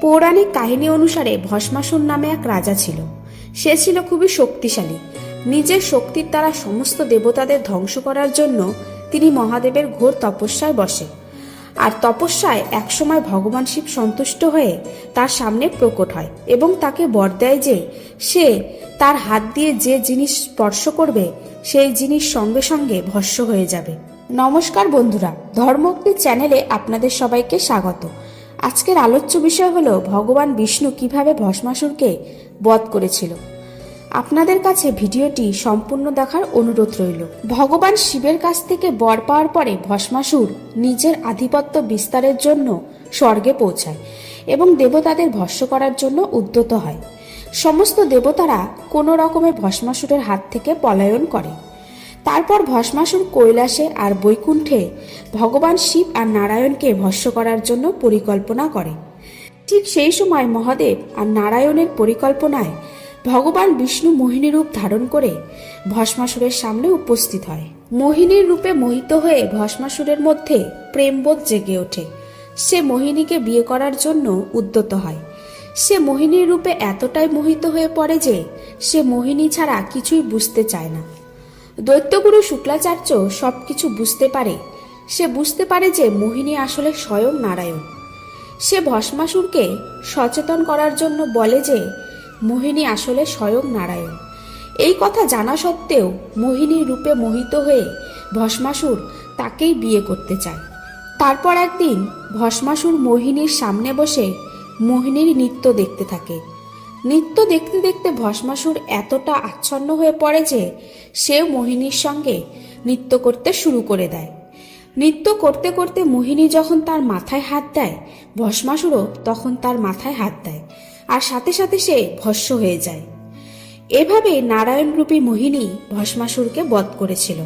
পৌরাণিক কাহিনী অনুসারে ভস্মাসুর নামে এক রাজা ছিল। সে ছিল খুবই শক্তিশালী। নিজের শক্তির দ্বারা সমস্ত দেবতাদের ধ্বংস করার জন্য তিনি মহাদেবের ঘোর তপস্যায় বসে। আর তপস্যায় একসময় ভগবান শিব সন্তুষ্ট হয়ে তার সামনে প্রকট হয় এবং তাকে বর দেয় যে সে তার হাত দিয়ে যে জিনিস স্পর্শ করবে সেই জিনিস সঙ্গে সঙ্গে ভস্ম হয়ে যাবে। নমস্কার বন্ধুরা, ধর্মোক্তি চ্যানেলে আপনাদের সবাইকে স্বাগত। আজকের আলোচ্য বিষয় হলো ভগবান বিষ্ণু কিভাবে ভস্মাসুরকে বধ করেছিল। আপনাদের কাছে ভিডিওটি সম্পূর্ণ দেখার অনুরোধ রইল। ভগবান শিবের কাছ থেকে বর পাওয়ার পরে ভস্মাসুর নিজের আধিপত্য বিস্তারের জন্য স্বর্গে পৌঁছায় এবং দেবতাদের ভস্ম করার জন্য উদ্যত হয়। সমস্ত দেবতারা কোনো রকমে ভস্মাসুরের হাত থেকে পলায়ন করে। তারপর ভস্মাসুর কৈলাসে আর বৈকুণ্ঠে ভগবান শিব আর নারায়ণকে ভস্ম করার জন্য পরিকল্পনা করে। ঠিক সেই সময় মহাদেব আর নারায়ণের পরিকল্পনায় ভগবান বিষ্ণু মোহিনী রূপ ধারণ করে ভস্মাসুরের সামনে উপস্থিত হয়। মোহিনীর রূপে মোহিত হয়ে ভস্মাসুরের মধ্যে প্রেমবোধ জেগে ওঠে। সে মোহিনীকে বিয়ে করার জন্য উদ্যত হয়। সে মোহিনীর রূপে এতটাই মোহিত হয়ে পড়ে যে সে মোহিনী ছাড়া কিছুই বুঝতে চায় না। দৈত্যগুরু শুক্লাচার্য সবকিছু বুঝতে পারে। সে বুঝতে পারে যে মোহিনী আসলে স্বয়ং নারায়ণ। সে ভস্মাসুরকে সচেতন করার জন্য বলে যে মোহিনী আসলে স্বয়ং নারায়ণ। এই কথা জানা সত্ত্বেও মোহিনীর রূপে মোহিত হয়ে ভস্মাসুর তাকেই বিয়ে করতে চায়। তারপর একদিন ভস্মাসুর মোহিনীর সামনে বসে মোহিনীর নৃত্য দেখতে থাকে। নৃত্য দেখতে দেখতে ভস্মাসুর এতটা আচ্ছন্ন হয়ে পড়ে যে সেও মোহিনীর সঙ্গে নৃত্য করতে শুরু করে দেয়। নৃত্য করতে করতে মোহিনী যখন তার মাথায় হাত দেয়, ভস্মাসুরও তখন তার মাথায় হাত দেয় আর সাথে সাথে সে ভস্ম হয়ে যায়। এভাবে নারায়ণরূপী মোহিনী ভস্মাসুরকে বধ করেছিল।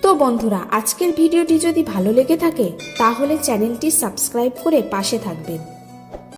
তো বন্ধুরা, আজকের ভিডিওটি যদি ভালো লেগে থাকে তাহলে চ্যানেলটি সাবস্ক্রাইব করে পাশে থাকবেন।